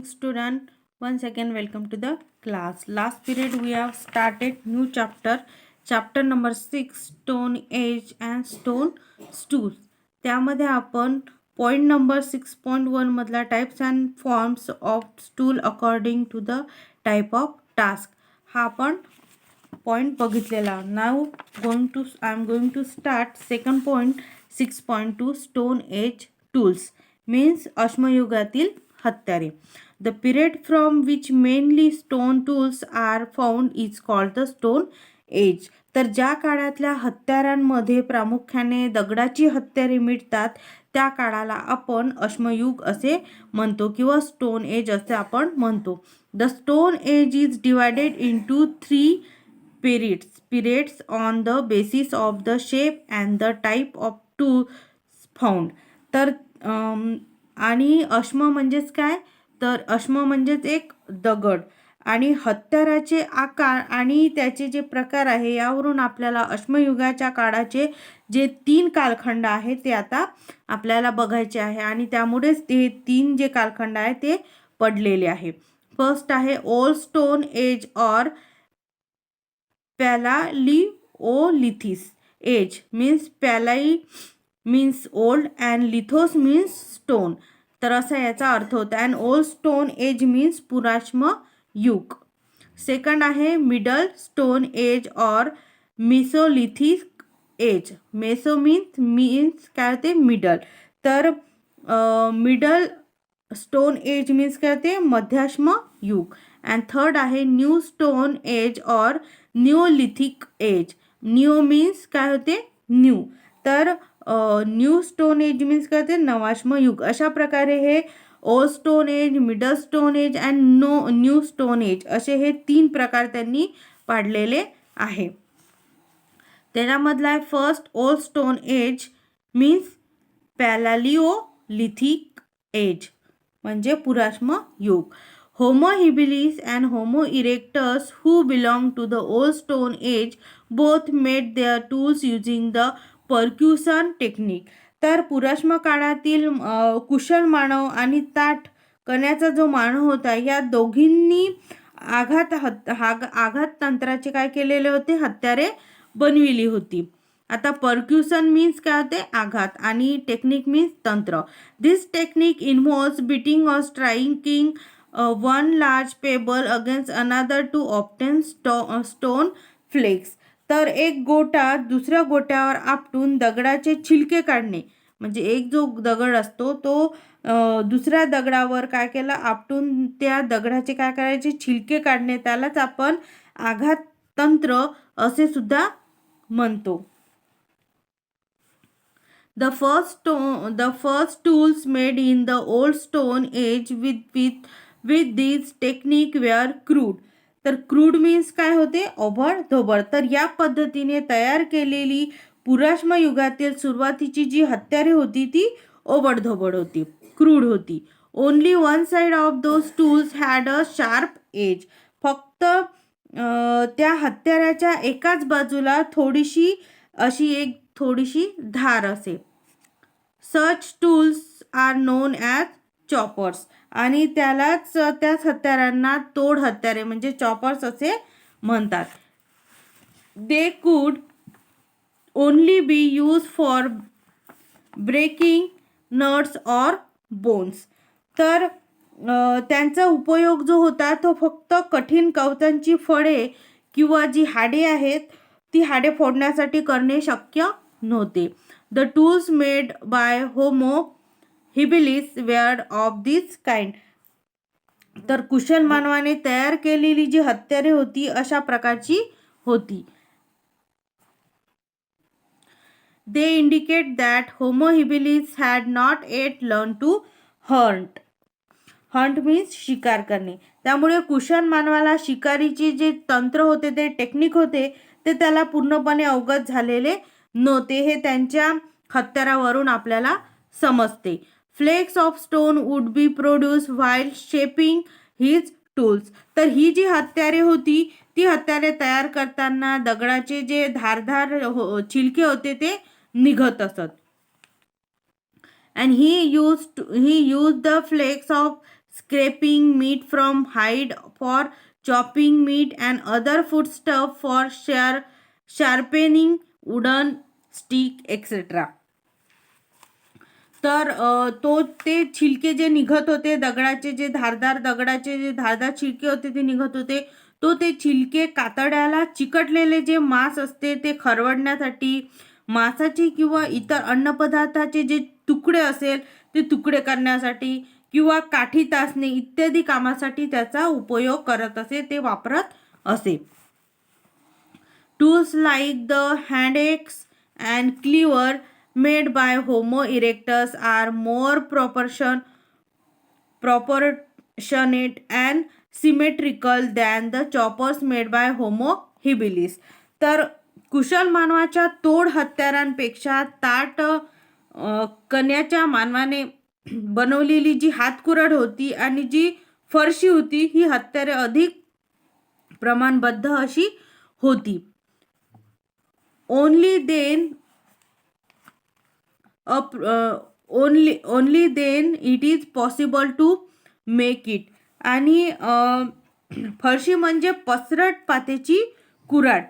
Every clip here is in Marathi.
morning, student. Once again, welcome to the class. Last period we have started new chapter number 6, Stone Age and Stone Stools. त्यामध्ये आपण पॉइंट नंबर 6.1 मधला टाइप्स अँड फॉर्म्स ऑफ स्टूल according to the type of task हा आपण पॉइंट बघितलेला. Now I am going to start second point 6.2 stone age tools means अश्मयुगातील हत्यारे. The period from which mainly stone tools are found is called the stone age. तर ज्या काळातल्या हत्यारांमध्ये प्रामुख्याने दगडाची हत्यारे मिळतात त्या काळाला आपण अश्मयुग असे म्हणतो किंवा स्टोन एज असे आपण म्हणतो. The stone age is divided into 3 periods on the basis of the shape and the type of tools found. तर आणि अश्म म्हणजेच काय, तर अश्म म्हणजेच एक दगड आणि हत्याराचे आकार आणि त्याचे जे प्रकार आहे यावरून आपल्याला अश्मयुगाच्या काळाचे जे 3 कालखंड आहे ते आता आपल्याला बघायचे आहे आणि त्यामुळेच ते 3 जे कालखंड आहे ते पडलेले आहे. फर्स्ट आहे ओल्ड स्टोन एज और Paleolithic age means Palai means old and lithos means stone. तर असा याचा अर्थ होता. And old stone age means पुराश्म युग. सेकंड आहे मिडल स्टोन एज और मेसोलिथिक एज. मेसो मीन्स काय होते मिडल, तर मिडल स्टोन एज मीन्स काय होते मध्याश्म युग. अँड थर्ड आहे न्यू स्टोन एज और न्यूलिथिक एज. न्यू मीन्स काय होते न्यू, तर न्यू स्टोन एज मीन्स काय होते नवाश्म युग. अशा प्रकारे हे old stone age, middle stone age and new stone age असे हे 3 प्रकार त्यांनी पाडलेले आहे. त्याच्यामधला आहे first old stone age means palaeolithic age म्हणजे पुराश्म युग. Homo habilis and Homo erectus who belong to the old stone age both made their tools using the percussion technique. तर पुराश्म काळातील कुशल मानव आणि ताठ कण्याचा जो मानव होता या दोघींनी आघात तंत्राचे काय केलेले होते हत्यारे बनविली होती. आता परक्युशन मीन्स काय होते आघात आणि टेक्निक मीन्स तंत्र. दिस टेक्निक इन्व्हॉल्व्स बीटिंग और striking one large pebble against another to obtain stone flakes. तर एक गोटा दुसऱ्या गोट्यावर आपटून दगडाचे छिलके काढणे म्हणजे एक जो दगड असतो तो दुसऱ्या दगडावर काय केला आपटून त्या दगडाचे काय करायचे छिलके काढणे त्यालाच आपण आघात तंत्र असे सुद्धा म्हणतो. The first tools made in the old stone age with this technique were crude. तर क्रूड मीन्स काय होते ओबडधोबड. तर या पद्धतीने तयार केलेली पुराश्म युगातील सुरुवातीची जी हत्यारे होती ती ओबडधोबड होती, क्रूड होती. Only one side of those tools had a sharp edge. फक्त त्या हत्याराच्या एकाच बाजूला थोडीशी धार असे. Such tools are known as choppers आणि त्याच हत्यारांना तोड हत्यारे म्हणजे चॉपर्स असे म्हणतात. They could only be use for breaking nuts और बोन्स. तर त्यांचा उपयोग जो होता तो फक्त कठीण कवचांची फळे किंवा जी हाडे आहेत ती हाडे फोडण्यासाठी करणे शक्य नव्हते. The tools made by Homo habilis were of this kind. तर कुशल मानवाने तयार केलेली जी हत्यारे होती अशा प्रकारची होती. They indicate that Homo habilis had not yet learnt to hunt. Hunt means शिकार करणे. त्यामुळे कुशल मानवाला शिकारीचे जे तंत्र होते ते टेक्निक होते ते त्याला पूर्णपणे अवगत झालेले नव्हते हे त्यांच्या हत्यारावरून आपल्याला समजते. Flakes of stone would be produce while shaping his tools. तर ही जी हत्यारे होती ती हत्यारे तयार करताना दगडाचे जे धारधार छिलके होते ते निघत असत. And he use the flakes of scraping meat from hide for chopping meat and other foodstuff for sharpening wooden stick etc. तर ते छिलके जे निघत होते दगडाचे, जे धारदार छिलके होते ते निघत होते, ते छिलके कातड्याला चिकटलेले जे मांस असते ते खरवडण्यासाठी, मांसाची किंवा इतर अन्नपदार्थाचे जे तुकडे असेल ते तुकडे करण्यासाठी किंवा काठी तासणे इत्यादी कामासाठी त्याचा उपयोग करत असे, ते वापरत असे. Tools like the hand axe and cleaver made by Homo erectus are more proportionate and symmetrical than the choppers made by Homo habilis. तर कुशल मानवाच्या तोड हत्यारांपेक्षा ताट कण्याच्या मानवाने बनवलेली जी हातकुरड होती आणि जी फरशी होती ही हत्यारे अधिक प्रमाणबद्ध अशी होती. only then it is possible to make it. आणि फरशी म्हणजे पसरट पातेची कुऱ्हाड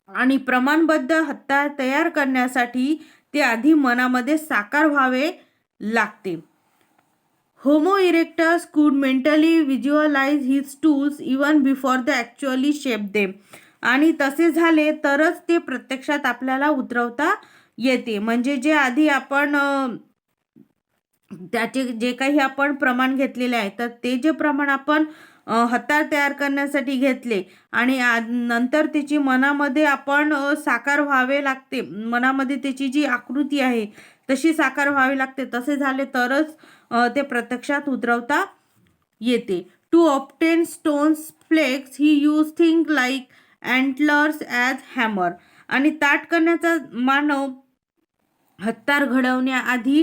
आणि प्रमाणबद्ध हत्यार तयार करण्यासाठी ते आधी मनामध्ये साकार व्हावे लागते. Homo erectus could mentally visualize his tools even before they actually shaped them. आणि तसे झाले तरच ते प्रत्यक्षात आपल्याला उतरवता येते. म्हणजे जे आधी आपण त्याचे जे काही आपण प्रमाण घेतलेले आहे तर ते जे प्रमाण आपण हत्यार तयार करण्यासाठी घेतले आणि नंतर त्याची मनामध्ये आपण साकार व्हावे लागते, मनामध्ये त्याची जी आकृती आहे तशी साकार व्हावी लागते, तसे झाले तरच ते प्रत्यक्षात उतरवता येते. To obtain stones flakes he use thing like antlers as hammer. आणि ताट करण्याचा मानव हत्यार घडवण्याआधी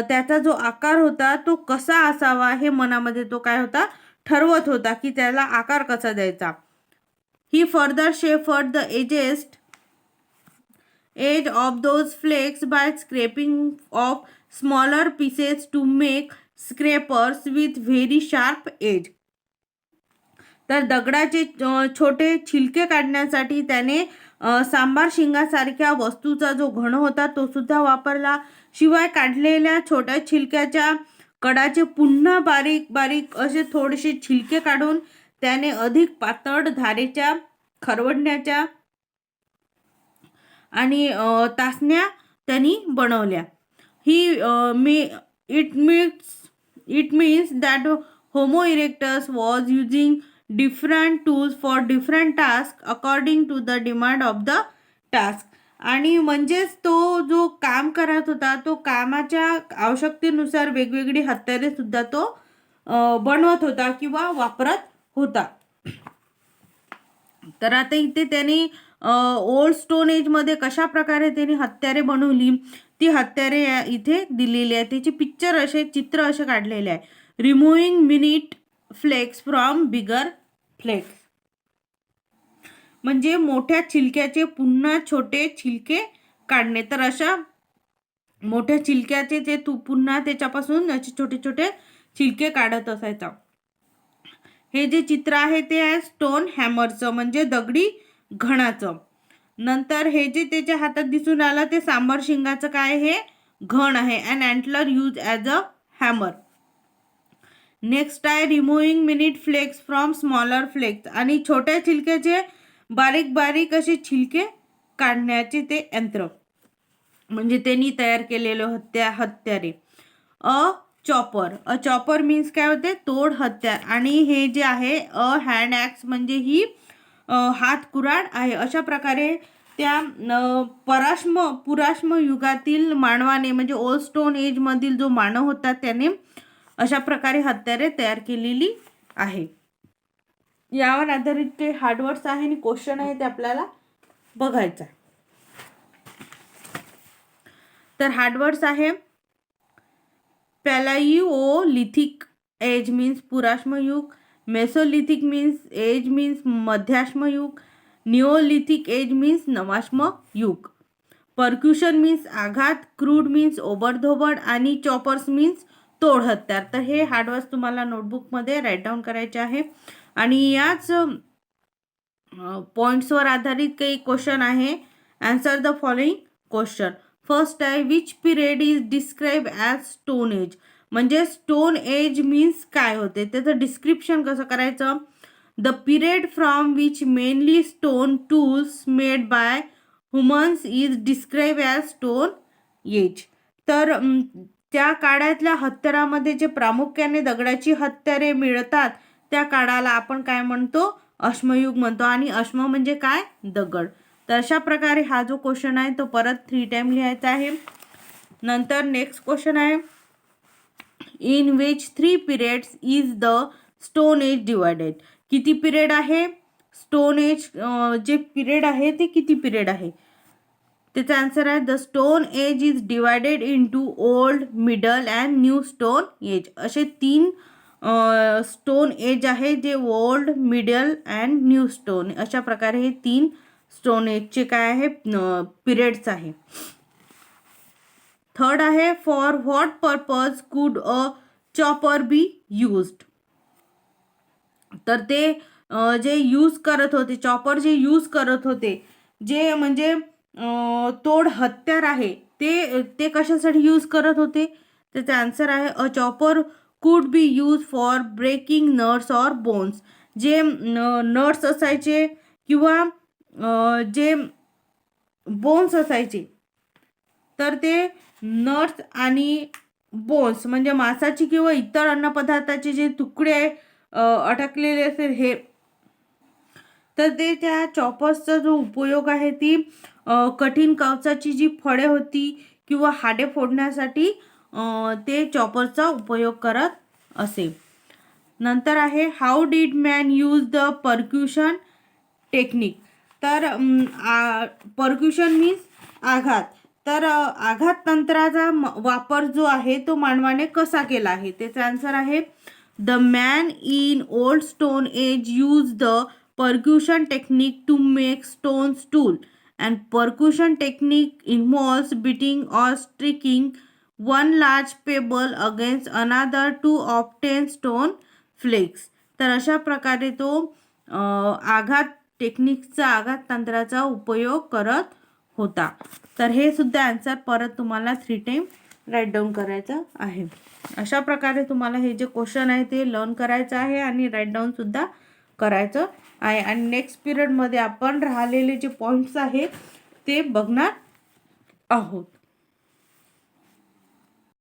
त्याचा जो आकार होता तो कसा असावा हे मनामध्ये तो काय होता ठरवत होता की त्याला आकार कसा द्यायचा. He further shaped the edge of those flakes by scraping off smaller pieces to make scrapers with very sharp edge. तर दगडाचे छोटे छिलके काढण्यासाठी त्याने सांबार शिंगासारख्या वस्तूचा जो घन होता तो सुद्धा वापरला. शिवाय काढलेल्या छोट्या छिलक्याच्या कडाचे पुन्हा बारीक बारीक असे थोडेसे छिलके काढून त्याने अधिक पातळ धारेच्या खरवडण्याच्या आणि तासण्या त्यांनी बनवल्या. It means that homo erectus was using different tools for different task according to the demand of the task. आणि म्हणजेच तो जो काम करत होता तो कामाच्या आवश्यकतेनुसार वेगवेगळी हत्यारे सुद्धा तो बनवत होता किंवा वापरत होता. तर आता इथे त्यांनी ओल्ड स्टोन एजमध्ये कशा प्रकारे त्यांनी हत्यारे बनवली ती हत्यारे इथे दिलेली आहे. त्याचे चित्र असे काढलेले आहे. Removing minute flakes from bigger flakes म्हणजे मोठ्या छिलक्याचे पुन्हा छोटे छिलके काढणे. तर अशा मोठ्या छिलक्याचे ते पुन्हा त्याच्यापासून असे छोटे छोटे छिलके काढत असायचा. हे जे चित्र आहे ते आहे स्टोन हॅमरचं म्हणजे दगडी घणाचं. नंतर हे जे त्याच्या हातात दिसून आलं ते सांबर शिंगाचं काय हे घण आहे. And antler use as a hammer. Next आहे removing minute flakes from smaller flakes आणि छोट्या छिलक्याचे बारीक बारीक असे छिलके काढण्याचे ते यंत्र म्हणजे त्यांनी तयार केलेले हत्यारे. अ चॉपर मीन्स काय होते तोड हत्यार. आणि हे जे आहे हँड ॲक्स म्हणजे ही हात कुऱ्हाड आहे. अशा प्रकारे त्या पुराश्म युगातील मानवाने म्हणजे ओल्ड स्टोन एज मधील जो मानव होता त्याने अशा प्रकारे हत्यारे तयार केलेली आहे. यावर आधारित ते हार्डवर्ड्स आहे आणि क्वेश्चन आहे ते आपल्याला बघायचं आहे. तर हार्डवर्ड्स आहे पॅलिओलिथिक एज मीन्स पुराश्म युग, मेसोलिथिक मीन्स मध्याश्म युग, निओलिथिक एज मीन्स नवाश्म युग, पर्क्युशन मीन्स आघात, क्रूड मीन्स ओबडधोबड आणि चॉपर्स मीन्स तोड हत्यार. तर हे हार्डवर्ड्स तुम्हाला नोटबुकमध्ये राईट डाऊन करायचे आहे. आणि याच पॉईंट्सवर आधारित काही क्वेश्चन आहे. Answer the following question. First आहे, which period is describe as stone age. म्हणजे स्टोन एज मीन्स काय होते, त्याचं डिस्क्रिप्शन कसं करायचं. The period from which mainly stone tools made by humans is describe as stone age. तर त्या काळातल्या हत्यारामध्ये जे प्रामुख्याने दगडाची हत्यारे मिळतात त्या काळाला आपण काय म्हणतो, अश्मयुग म्हणतो. आणि अश्म म्हणजे काय, दगड. तर अशा प्रकारे हा जो क्वेश्चन आहे तो परत 3 टाइम लिहायचा आहे. नंतर नेक्स्ट क्वेश्चन आहे, in which 3 periods is the stone age divided. किती पिरियड आहे स्टोन एज, जे पिरियड आहे ते किती पिरियड आहे. त्याचा आन्सर आहे, the stone age is divided into old, middle and new stone age. असे 3 स्टोन एज आहे, जे old, middle and new stone. अशा प्रकारे हे 3 स्टोन एजचे काय आहे पिरियड्स आहे. थर्ड आहे, फॉर व्हॉट पर्पज कुड अ चॉपर बी युज्ड. तर ते जे यूज करत होते, चॉपर जे यूज करत होते, जे म्हणजे तोड हत्यार आहे, ते कशासाठी यूज करत होते. त्याचा आन्सर आहे, a chopper could be use for breaking nuts और बोन्स. जे नट्स असायचे किंवा जे बोन्स असायचे, तर ते नट्स आणि बोन्स म्हणजे मांसाची किंवा इतर अन्नपदार्थाचे जे तुकडे अटकलेले असेल हे, तर ते त्या चॉपर्सचा जो उपयोग आहे ती कठीण कवचाची जी फळे होती किंवा हाडे फोडण्यासाठी ते चॉपरचा उपयोग करत असे. नंतर आहे, how did man use the percussion technique. तर पर्क्युशन मीन्स आघात. तर आघात तंत्राचा वापर जो आहे तो मानवाने कसा केला आहे. त्याचा आन्सर आहे, the man in old stone age use the percussion technique to make stone tool, and percussion technique involves beating or striking one large pebble against another to obtain stone flakes. तर अशा प्रकारे तो आघात टेक्निकचा, आघात तंत्राचा उपयोग करत होता. तर हे सुद्धा आन्सर परत तुम्हाला 3 टाइम राईट डाऊन करायचं आहे. अशा प्रकारे तुम्हाला हे जे क्वेश्चन आहे ते लर्न करायचं आहे आणि राईट डाऊन सुद्धा करायचं आहे. आणि नेक्स्ट पिरियडमध्ये आपण राहिलेले जे पॉईंट्स आहेत ते बघणार आहोत.